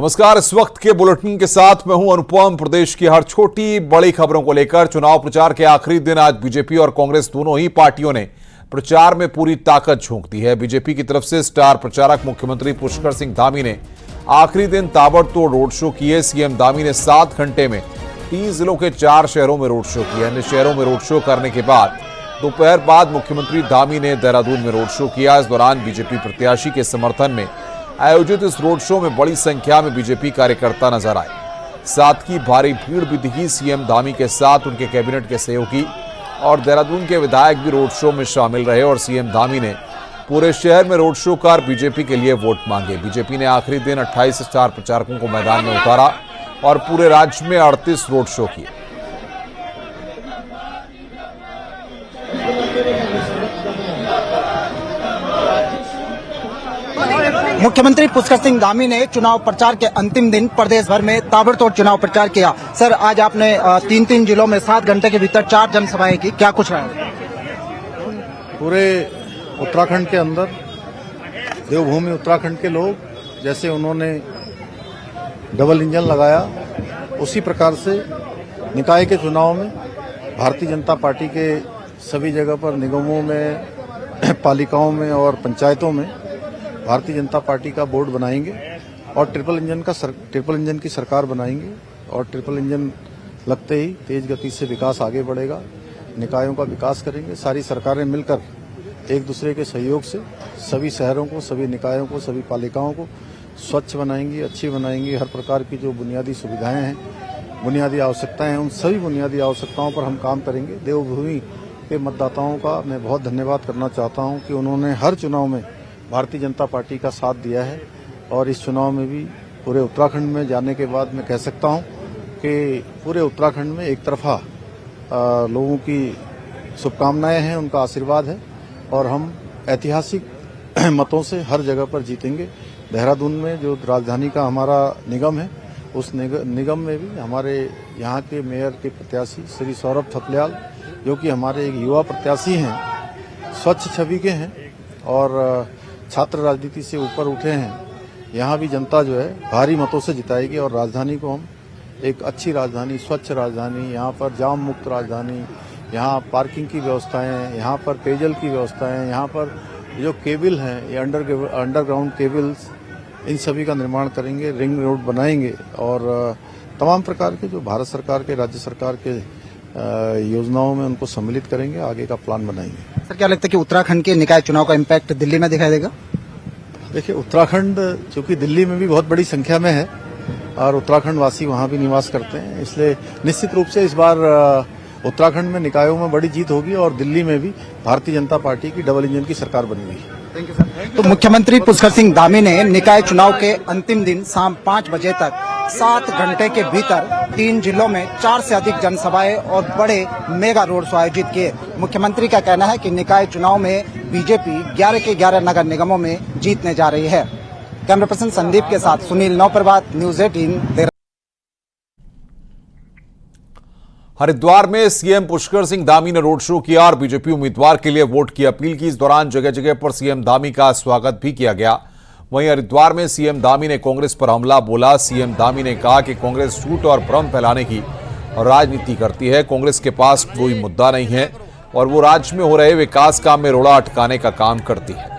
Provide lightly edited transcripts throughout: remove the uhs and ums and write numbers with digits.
नमस्कार। इस वक्त के बुलेटिन के साथ मैं हूं अनुपम। प्रदेश की हर छोटी बड़ी खबरों को लेकर चुनाव प्रचार के आखिरी दिन आज बीजेपी और कांग्रेस दोनों ही पार्टियों ने प्रचार में पूरी ताकत झोंक दी है। बीजेपी की तरफ से स्टार प्रचारक मुख्यमंत्री पुष्कर सिंह धामी ने आखिरी दिन ताबड़तोड़ रोड शो किए। सीएम धामी ने 7 घंटे में 3 जिलों के 4 शहरों में रोड शो किया। अन्य शहरों में रोड शो करने के बाद दोपहर बाद मुख्यमंत्री धामी ने देहरादून में रोड शो किया। इस दौरान बीजेपी प्रत्याशी के समर्थन में आयोजित इस रोड शो में बड़ी संख्या में बीजेपी कार्यकर्ता नजर आए। साथ ही भारी भीड़ भी दिखी। सीएम धामी के साथ उनके कैबिनेट के सहयोगी और देहरादून के विधायक भी रोड शो में शामिल रहे और सीएम धामी ने पूरे शहर में रोड शो कर बीजेपी के लिए वोट मांगे। बीजेपी ने आखिरी दिन 28 स्टार प्रचारकों को मैदान में उतारा और पूरे राज्य में 38 रोड शो किए। मुख्यमंत्री पुष्कर सिंह धामी ने चुनाव प्रचार के अंतिम दिन प्रदेश भर में ताबड़तोड़ चुनाव प्रचार किया। सर, आज आपने 3 जिलों में 7 घंटे के भीतर 4 जनसभाएं की, क्या कुछ रहा? पूरे उत्तराखंड के अंदर देवभूमि उत्तराखंड के लोग जैसे उन्होंने डबल इंजन लगाया, उसी प्रकार से निकाय के चुनाव में भारतीय जनता पार्टी के सभी जगह पर निगमों में, पालिकाओं में और पंचायतों में भारतीय जनता पार्टी का बोर्ड बनाएंगे और ट्रिपल इंजन की सरकार बनाएंगे। और ट्रिपल इंजन लगते ही तेज गति से विकास आगे बढ़ेगा, निकायों का विकास करेंगे। सारी सरकारें मिलकर एक दूसरे के सहयोग से सभी शहरों को, सभी निकायों को, सभी पालिकाओं को स्वच्छ बनाएंगी, अच्छी बनाएंगी। हर प्रकार की जो बुनियादी सुविधाएं हैं, बुनियादी आवश्यकताएं हैं, उन सभी बुनियादी आवश्यकताओं पर हम काम करेंगे। देवभूमि के मतदाताओं का मैं बहुत धन्यवाद करना चाहता हूं कि उन्होंने हर चुनाव में भारतीय जनता पार्टी का साथ दिया है और इस चुनाव में भी पूरे उत्तराखंड में जाने के बाद मैं कह सकता हूं कि पूरे उत्तराखंड में एक तरफा लोगों की शुभकामनाएं हैं, उनका आशीर्वाद है और हम ऐतिहासिक मतों से हर जगह पर जीतेंगे। देहरादून में जो राजधानी का हमारा निगम है, उस निगम में भी हमारे यहाँ के मेयर के प्रत्याशी श्री सौरभ थपलियाल, जो कि हमारे एक युवा प्रत्याशी हैं, स्वच्छ छवि के हैं और छात्र राजनीति से ऊपर उठे हैं, यहाँ भी जनता जो है भारी मतों से जिताएगी और राजधानी को हम एक अच्छी राजधानी, स्वच्छ राजधानी, यहाँ पर जाम मुक्त राजधानी, यहाँ पार्किंग की व्यवस्थाएं, यहाँ पर पेयजल की व्यवस्थाएं, यहाँ पर जो केबल हैं, ये अंडरग्राउंड केबल्स, इन सभी का निर्माण करेंगे, रिंग रोड बनाएंगे और तमाम प्रकार के जो भारत सरकार के, राज्य सरकार के योजनाओं में उनको सम्मिलित करेंगे, आगे का प्लान बनाएंगे। सर, क्या लगता है कि उत्तराखंड के निकाय चुनाव का इम्पैक्ट दिल्ली में दिखाई देगा? देखिए, उत्तराखंड चूंकि दिल्ली में भी बहुत बड़ी संख्या में है और उत्तराखंड वासी वहां भी निवास करते हैं, इसलिए निश्चित रूप से इस बार उत्तराखंड में निकायों में बड़ी जीत होगी और दिल्ली में भी भारतीय जनता पार्टी की डबल इंजन की सरकार बनेगी। Thank you sir. तो मुख्यमंत्री पुष्कर सिंह धामी ने निकाय चुनाव के अंतिम दिन शाम 5 बजे तक 7 घंटे के भीतर 3 जिलों में 4 से अधिक जनसभाएं और बड़े मेगा रोड शो आयोजित किए। मुख्यमंत्री का कहना है कि निकाय चुनाव में बीजेपी 11 के 11 नगर निगमों में जीतने जा रही है। कैमरा पर्सन संदीप के साथ सुनील नौप्रभात, न्यूज 18। हरिद्वार में सीएम पुष्कर सिंह धामी ने रोड शो किया और बीजेपी उम्मीदवार के लिए वोट की अपील की। इस दौरान जगह जगह पर सीएम धामी का स्वागत भी किया गया। वहीं हरिद्वार में सीएम धामी ने कांग्रेस पर हमला बोला। सीएम धामी ने कहा कि कांग्रेस झूठ और भ्रम फैलाने की राजनीति करती है। कांग्रेस के पास कोई मुद्दा नहीं है और वो राज्य में हो रहे विकास काम में रोड़ा अटकाने का काम करती है।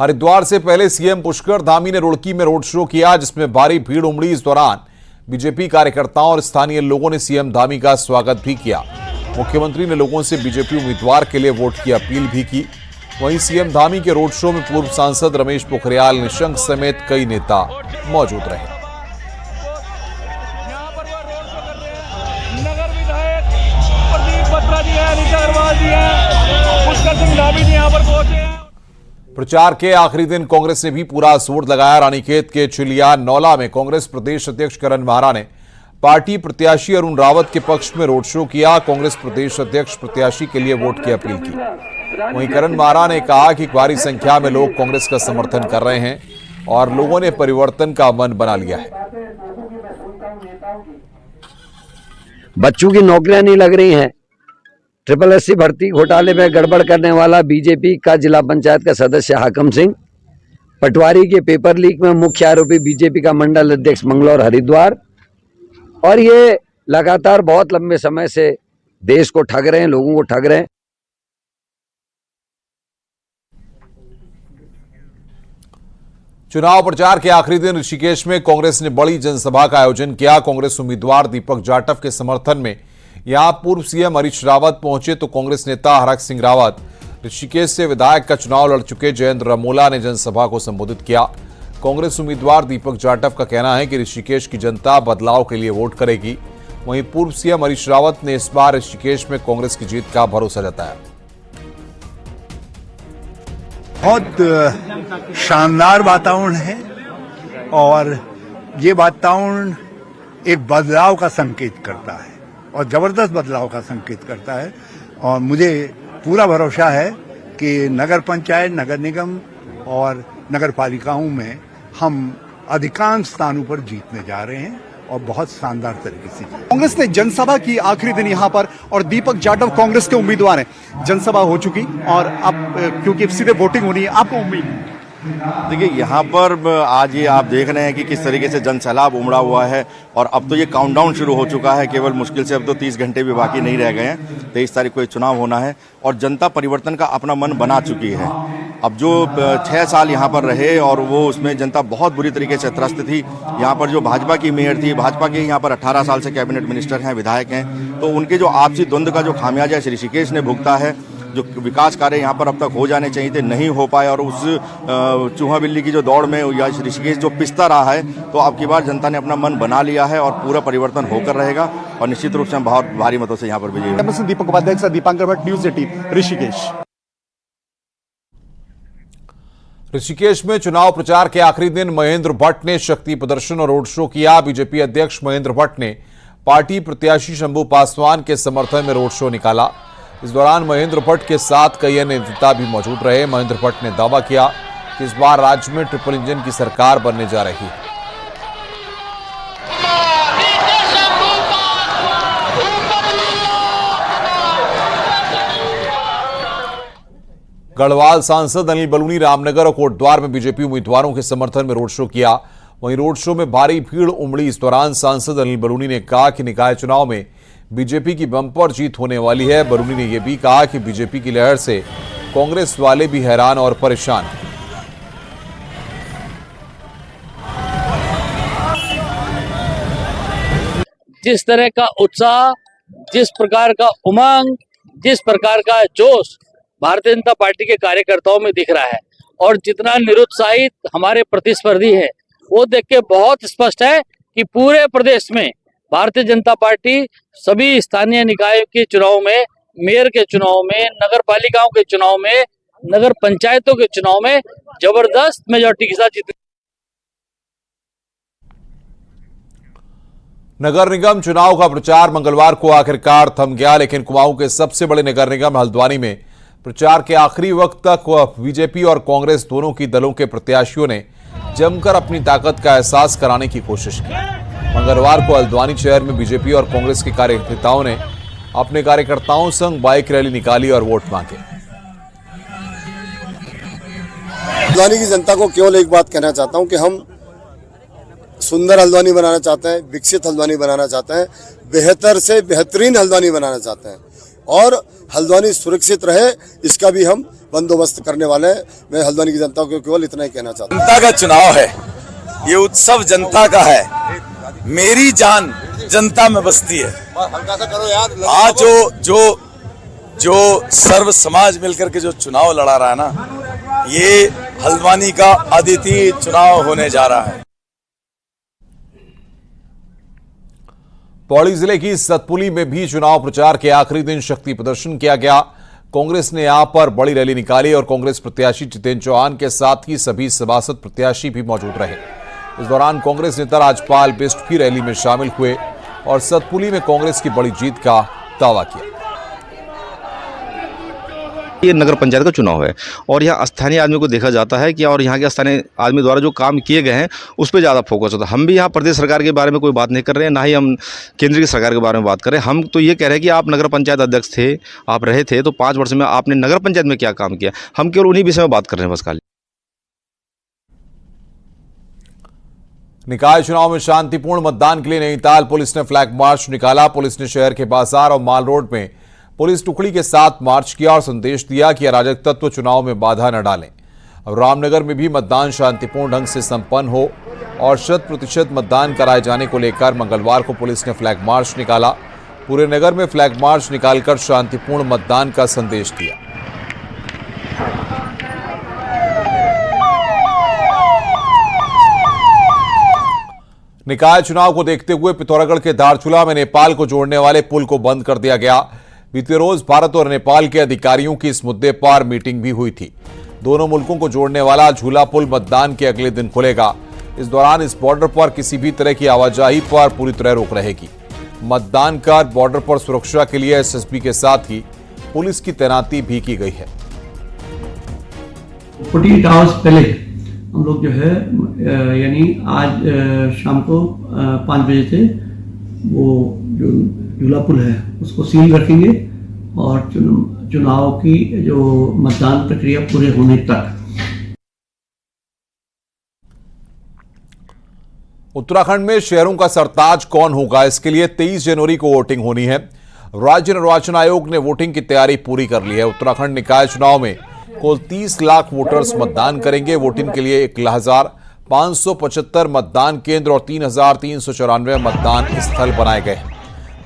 हरिद्वार से पहले सीएम पुष्कर धामी ने रुड़की में रोड शो किया, जिसमें भारी भीड़ उमड़ी। इस दौरान बीजेपी कार्यकर्ताओं और स्थानीय लोगों ने सीएम धामी का स्वागत भी किया। मुख्यमंत्री ने लोगों से बीजेपी उम्मीदवार के लिए वोट की अपील भी की। वहीं सीएम धामी के रोड शो में पूर्व सांसद रमेश पोखरियाल निशंक समेत कई नेता मौजूद रहे। नगर विधायक प्रदीप बत्रा जी हैं, अनिता अग्रवाल जी हैं, पुष्कर सिंह धामी जी यहाँ पर पहुंचे हैं। प्रचार के आखिरी दिन कांग्रेस ने भी पूरा जोर लगाया। रानीखेत के चिलिया नौला में कांग्रेस प्रदेश अध्यक्ष करण माहरा ने पार्टी प्रत्याशी अरुण रावत के पक्ष में रोड शो किया। कांग्रेस प्रदेश अध्यक्ष प्रत्याशी के लिए वोट की अपील की। वहीं करण माहरा ने कहा कि भारी संख्या में लोग कांग्रेस का समर्थन कर रहे हैं और लोगों ने परिवर्तन का मन बना लिया है। बच्चों की नौकरियां नहीं लग रही हैं SSC भर्ती घोटाले में गड़बड़ करने वाला बीजेपी का जिला पंचायत का सदस्य हाकम सिंह, पटवारी के पेपर लीक में मुख्य आरोपी बीजेपी का मंडल अध्यक्ष मंगलौर हरिद्वार, और ये लगातार बहुत लंबे समय से देश को ठग रहे हैं, लोगों को ठग रहे हैं। चुनाव प्रचार के आखिरी दिन ऋषिकेश में कांग्रेस ने बड़ी जनसभा का आयोजन किया। कांग्रेस उम्मीदवार दीपक जाटव के समर्थन में यहां पूर्व सीएम हरीश रावत पहुंचे तो कांग्रेस नेता हरक सिंह रावत, ऋषिकेश से विधायक का चुनाव लड़ चुके जयेंद्र रमोला ने जनसभा को संबोधित किया। कांग्रेस उम्मीदवार दीपक जाटव का कहना है कि ऋषिकेश की जनता बदलाव के लिए वोट करेगी। वहीं पूर्व सीएम हरीश रावत ने इस बार ऋषिकेश में कांग्रेस की जीत का भरोसा जताया। बहुत शानदार वातावरण है और ये वातावरण एक बदलाव का संकेत करता है और जबरदस्त बदलाव का संकेत करता है। और मुझे पूरा भरोसा है कि नगर पंचायत, नगर निगम और नगर पालिकाओं में हम अधिकांश स्थानों पर जीतने जा रहे हैं और बहुत शानदार तरीके से। कांग्रेस ने जनसभा की आखिरी दिन यहां पर और दीपक जाटव कांग्रेस के उम्मीदवार हैं। जनसभा हो चुकी और अब क्योंकि सीधे वोटिंग होनी है, आपको उम्मीद? देखिए, यहाँ पर आज ये आप देख रहे हैं कि किस तरीके से जनसैलाब उमड़ा हुआ है और अब तो ये काउंटडाउन शुरू हो चुका है। केवल मुश्किल से अब तो 30 घंटे भी बाकी नहीं रह गए हैं। 23 तारीख को ये चुनाव होना है और जनता परिवर्तन का अपना मन बना चुकी है। अब जो 6 साल यहाँ पर रहे और वो उसमें जनता बहुत बुरी तरीके से त्रस्त थी। यहाँ पर जो भाजपा की मेयर थी, भाजपा के यहाँ पर 18 साल से कैबिनेट मिनिस्टर हैं, विधायक हैं, तो उनके जो आपसी द्वंद्व का जो खामियाजा ऋषिकेश ने भुगता है, जो विकास कार्य यहाँ पर अब तक हो जाने चाहिए थे नहीं हो पाए और उस चूहा बिल्ली की जो दौड़ में या ऋषिकेश जो पिसता रहा है, तो अब की बार जनता ने अपना मन बना लिया है और पूरा परिवर्तन होकर रहेगा और निश्चित रूप से हम बहुत भारी मतों से यहाँ पर विजयी। दीपक उपाध्याय के साथ दीपांकर भट्ट, न्यूज़ 18 ऋषिकेश। ऋषिकेश में चुनाव प्रचार के आखिरी दिन महेंद्र भट्ट ने शक्ति प्रदर्शन और रोड शो किया। बीजेपी अध्यक्ष महेंद्र भट्ट ने पार्टी प्रत्याशी शंभू पासवान के समर्थन में रोड शो निकाला। इस दौरान महेंद्र भट्ट के साथ कई अन्य नेता भी मौजूद रहे। महेंद्र भट्ट ने दावा किया कि इस बार राज्य में ट्रिपल इंजन की सरकार बनने जा रही है। गढ़वाल सांसद अनिल बलूनी रामनगर और कोटद्वार में बीजेपी उम्मीदवारों के समर्थन में रोड शो किया। वहीं रोड शो में भारी भीड़ उमड़ी। इस दौरान सांसद अनिल बलूनी ने कहा कि निकाय चुनाव में बीजेपी की बंपर जीत होने वाली है। बलूनी ने यह भी कहा कि बीजेपी की लहर से कांग्रेस वाले भी हैरान और परेशान हैं। जिस तरह का उत्साह, जिस प्रकार का उमंग, जिस प्रकार का जोश भारतीय जनता पार्टी के कार्यकर्ताओं में दिख रहा है और जितना निरुत्साहित हमारे प्रतिस्पर्धी हैं, वो देख के बहुत स्पष्ट है कि पूरे प्रदेश में भारतीय जनता पार्टी सभी स्थानीय निकायों के चुनाव में, मेयर के चुनाव में, नगर पालिकाओं के चुनाव में, नगर पंचायतों के चुनाव में जबरदस्त मेजॉरिटी के साथ जीत। नगर निगम चुनाव का प्रचार मंगलवार को आखिरकार थम गया, लेकिन कुमाऊं के सबसे बड़े नगर निगम हल्द्वानी में प्रचार के आखिरी वक्त तक बीजेपी और कांग्रेस दोनों की दलों के प्रत्याशियों ने जमकर अपनी ताकत का एहसास कराने की कोशिश की। मंगलवार को हल्द्वानी शहर में बीजेपी और कांग्रेस के कार्यकर्ताओं ने अपने कार्यकर्ताओं संग बाइक रैली निकाली और वोट मांगे। हल्द्वानी की जनता को केवल एक बात कहना चाहता हूं कि हम सुंदर हल्द्वानी बनाना चाहते हैं, विकसित हल्द्वानी बनाना चाहते हैं, बेहतर से बेहतरीन हल्द्वानी बनाना चाहते हैं और हल्द्वानी सुरक्षित रहे, इसका भी हम बंदोबस्त करने वाले हैं। मैं हल्द्वानी की जनता को केवल इतना ही कहना चाहता हूं। जनता का चुनाव है, ये उत्सव जनता का है। मेरी जान जनता में बसती है। आज जो सर्व समाज मिलकर के जो चुनाव लड़ा रहा है ना, ये हल्द्वानी का अद्वितीय चुनाव होने जा रहा है। पौड़ी जिले की सतपुली में भी चुनाव प्रचार के आखिरी दिन शक्ति प्रदर्शन किया गया। कांग्रेस ने यहां पर बड़ी रैली निकाली और कांग्रेस प्रत्याशी जितेंद्र चौहान के साथ ही सभी सभासद प्रत्याशी भी मौजूद रहे। इस दौरान कांग्रेस नेता राजपाल बिष्ट भी रैली में शामिल हुए और सतपुली में कांग्रेस की बड़ी जीत का दावा किया। ये नगर पंचायत का चुनाव है और यहाँ स्थानीय आदमी को देखा जाता है कि और यहाँ के स्थानीय आदमी द्वारा जो काम किए गए हैं उस पर ज़्यादा फोकस होता है। हम भी यहाँ प्रदेश सरकार के बारे में कोई बात नहीं कर रहे हैं, ना ही हम केंद्र की सरकार के बारे में बात कर रहे हैं। हम तो ये कह रहे हैं कि आप नगर पंचायत अध्यक्ष थे, आप रहे थे, तो 5 वर्ष में आपने नगर पंचायत में क्या काम किया, हम केवल उन्हीं विषय में बात कर रहे हैं बस खाली। निकाय चुनाव में शांतिपूर्ण मतदान के लिए नैनीताल पुलिस ने फ्लैग मार्च निकाला। पुलिस ने शहर के बाजार और माल रोड में पुलिस टुकड़ी के साथ मार्च किया और संदेश दिया कि अराजक तत्व चुनाव में बाधा न डालें। अब रामनगर में भी मतदान शांतिपूर्ण ढंग से संपन्न हो और 100% मतदान कराए जाने को लेकर मंगलवार को पुलिस ने फ्लैग मार्च निकाला। पूरे नगर में फ्लैग मार्च निकालकर शांतिपूर्ण मतदान का संदेश दिया। निकाय चुनाव को देखते हुए पिथौरागढ़ के धारचूला में नेपाल को जोड़ने वाले पुल को बंद कर दिया गया। बीते रोज भारत और नेपाल के अधिकारियों की इस मुद्दे पर मीटिंग भी हुई थी। दोनों मुल्कों को जोड़ने वाला झूला पुल मतदान के अगले दिन खुलेगा। इस दौरान इस बॉर्डर पर किसी भी तरह की आवाजाही पर पूरी तरह रोक रहेगी। मतदान कर बॉर्डर पर सुरक्षा के लिए एसएसबी के साथ ही पुलिस की तैनाती भी की गई है। 48 आवर्स पहले हम लोग जो है यानी आज शाम को 5 बजे से वो जो झूला पुल है उसको सील रखेंगे और चुनाव की जो मतदान प्रक्रिया पूरे होने तक। उत्तराखंड में शहरों का सरताज कौन होगा, इसके लिए 23 जनवरी को वोटिंग होनी है। राज्य निर्वाचन आयोग ने वोटिंग की तैयारी पूरी कर ली है। उत्तराखंड निकाय चुनाव में कुल 30 लाख वोटर्स मतदान करेंगे। वोटिंग के लिए 1,575 मतदान केंद्र और 3,394 मतदान स्थल बनाए गए हैं।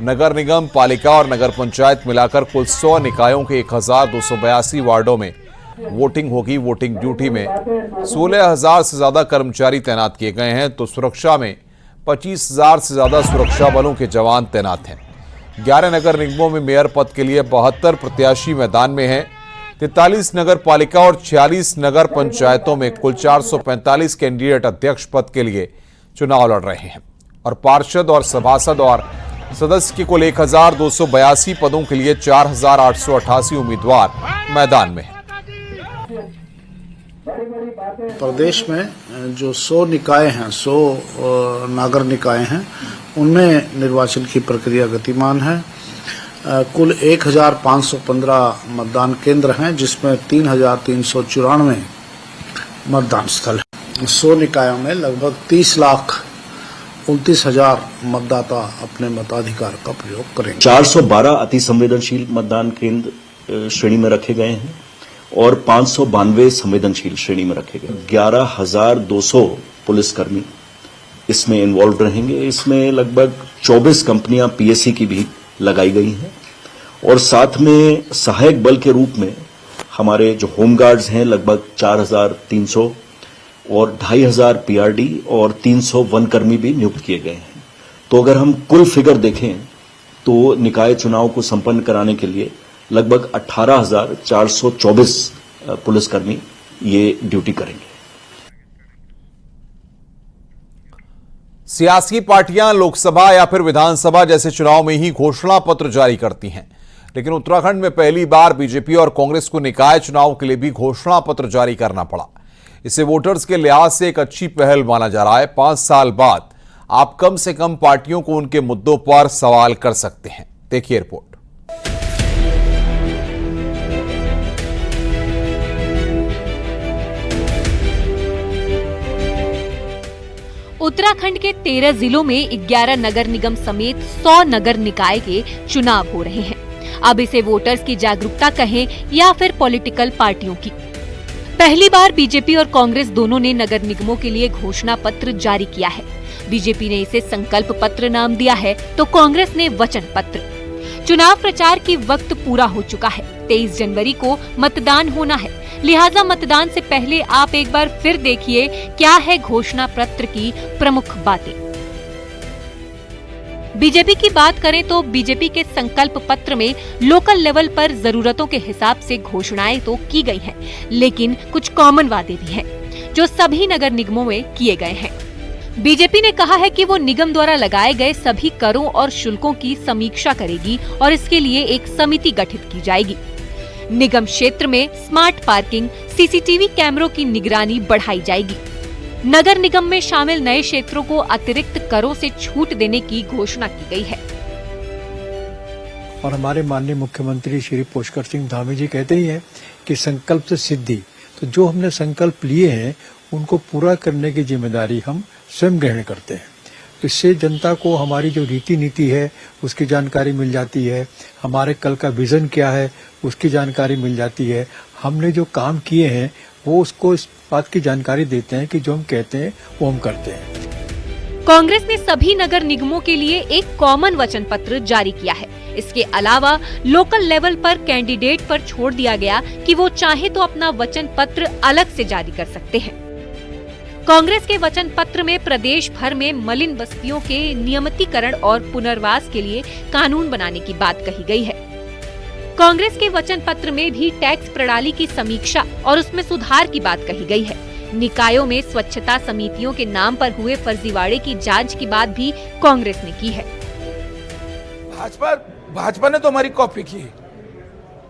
नगर निगम, पालिका और नगर पंचायत मिलाकर कुल 100 निकायों के 1,282 वार्डों में वोटिंग होगी। वोटिंग ड्यूटी में 16,000 से ज्यादा कर्मचारी तैनात किए गए हैं, तो सुरक्षा में 25,000 से ज्यादा सुरक्षा बलों के जवान तैनात हैं। 11 नगर निगमों में मेयर पद के लिए 72 प्रत्याशी मैदान में हैं। 43 नगर पालिका और 46 नगर पंचायतों में कुल 445 कैंडिडेट अध्यक्ष पद के लिए चुनाव लड़ रहे हैं और पार्षद और सभासद और सदस्य के कुल 1,282 पदों के लिए 4,888 उम्मीदवार मैदान में हैं। प्रदेश में जो 100 निकाय हैं, 100 नागर निकाय हैं, उनमें निर्वाचन की प्रक्रिया गतिमान है। कुल 1,515 मतदान केंद्र हैं, जिसमें 3,394 मतदान स्थल हैं। 100 निकायों में लगभग 30,29,000 मतदाता अपने मताधिकार का प्रयोग करेंगे। 412 अति संवेदनशील मतदान केंद्र श्रेणी में रखे गए हैं और 592 संवेदनशील श्रेणी में रखे गए। 11,200 पुलिसकर्मी इसमें इन्वॉल्व रहेंगे। इसमें लगभग 24 कंपनियां पीएससी की भी लगाई गई हैं और साथ में सहायक बल के रूप में हमारे जो होमगार्ड्स हैं लगभग 4,300 और 2,500 पीआरडी और 300 वनकर्मी भी नियुक्त किए गए हैं। तो अगर हम कुल फिगर देखें तो निकाय चुनाव को संपन्न कराने के लिए लगभग 18,424 पुलिसकर्मी ये ड्यूटी करेंगे। सियासी पार्टियां लोकसभा या फिर विधानसभा जैसे चुनाव में ही घोषणा पत्र जारी करती हैं, लेकिन उत्तराखंड में पहली बार बीजेपी और कांग्रेस को निकाय चुनाव के लिए भी घोषणा पत्र जारी करना पड़ा। इसे वोटर्स के लिहाज से एक अच्छी पहल माना जा रहा है। 5 साल बाद आप कम से कम पार्टियों को उनके मुद्दों पर सवाल कर सकते हैं। देखिए रिपोर्ट। उत्तराखंड के 13 जिलों में 11 नगर निगम समेत 100 नगर निकाय के चुनाव हो रहे हैं। अब इसे वोटर्स की जागरूकता कहें या फिर पॉलिटिकल पार्टियों की। पहली बार बीजेपी और कांग्रेस दोनों ने नगर निगमों के लिए घोषणा पत्र जारी किया है। बीजेपी ने इसे संकल्प पत्र नाम दिया है तो कांग्रेस ने वचन पत्र। चुनाव प्रचार की वक्त पूरा हो चुका है। 23 जनवरी को मतदान होना है, लिहाजा मतदान से पहले आप एक बार फिर देखिए क्या है घोषणा पत्र की प्रमुख बातें। बीजेपी की बात करें तो बीजेपी के संकल्प पत्र में लोकल लेवल पर जरूरतों के हिसाब से घोषणाएं तो की गई हैं, लेकिन कुछ कॉमन वादे भी हैं जो सभी नगर निगमों में किए गए हैं। बीजेपी ने कहा है कि वो निगम द्वारा लगाए गए सभी करों और शुल्कों की समीक्षा करेगी और इसके लिए एक समिति गठित की जाएगी। निगम क्षेत्र में स्मार्ट पार्किंग, सीसीटीवी कैमरों की निगरानी बढ़ाई जाएगी। नगर निगम में शामिल नए क्षेत्रों को अतिरिक्त करों से छूट देने की घोषणा की गई है। और हमारे माननीय मुख्यमंत्री श्री पुष्कर सिंह धामी जी कहते ही हैं कि संकल्प से सिद्धि, तो जो हमने संकल्प लिए हैं उनको पूरा करने की जिम्मेदारी हम स्वयं ग्रहण करते हैं। इससे जनता को हमारी जो रीति नीति है उसकी जानकारी मिल जाती है, हमारे कल का विजन क्या है उसकी जानकारी मिल जाती है, हमने जो काम किए हैं वो उसको इस बात की जानकारी देते हैं कि जो हम कहते हैं वो हम करते हैं। कांग्रेस ने सभी नगर निगमों के लिए एक कॉमन वचन पत्र जारी किया है। इसके अलावा लोकल लेवल पर कैंडिडेट पर छोड़ दिया गया कि वो चाहे तो अपना वचन पत्र अलग से जारी कर सकते हैं। कांग्रेस के वचन पत्र में प्रदेश भर में मलिन बस्तियों के नियमितीकरण और पुनर्वास के लिए कानून बनाने की बात कही गई है। कांग्रेस के वचन पत्र में भी टैक्स प्रणाली की समीक्षा और उसमें सुधार की बात कही गई है। निकायों में स्वच्छता समितियों के नाम पर हुए फर्जीवाड़े की जांच की बात भी कांग्रेस ने की है। भाजपा ने तो हमारी कॉपी की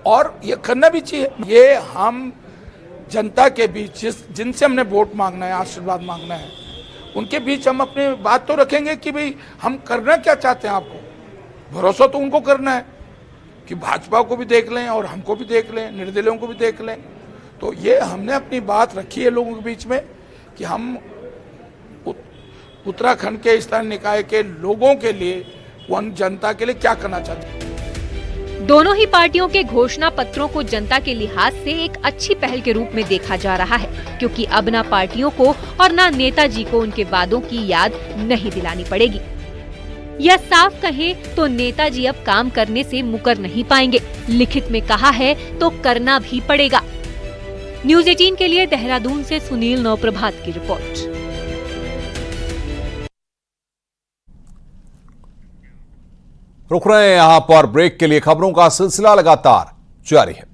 और ये करना भी चाहिए। ये हम जनता के बीच जिनसे हमने वोट मांगना है, आशीर्वाद मांगना है, उनके बीच हम अपनी बात तो रखेंगे कि भाई हम करना क्या चाहते हैं। आपको भरोसा तो उनको करना है कि भाजपा को भी देख लें और हमको भी देख लें, निर्दलियों को भी देख लें। तो ये हमने अपनी बात रखी है लोगों के बीच में कि हम उत्तराखंड के स्थानीय निकाय के लोगों के लिए, वन जनता के लिए क्या करना चाहते हैं। दोनों ही पार्टियों के घोषणा पत्रों को जनता के लिहाज से एक अच्छी पहल के रूप में देखा जा रहा है, क्योंकि अब न पार्टियों को और न नेताजी को उनके वादों की याद नहीं दिलानी पड़ेगी। यह साफ कहें तो नेताजी अब काम करने से मुकर नहीं पाएंगे। लिखित में कहा है तो करना भी पड़ेगा। न्यूज़ 18 के लिए देहरादून से सुनील नवप्रभात की रिपोर्ट। रुक रहे हैं यहां पर ब्रेक के लिए। खबरों का सिलसिला लगातार जारी है।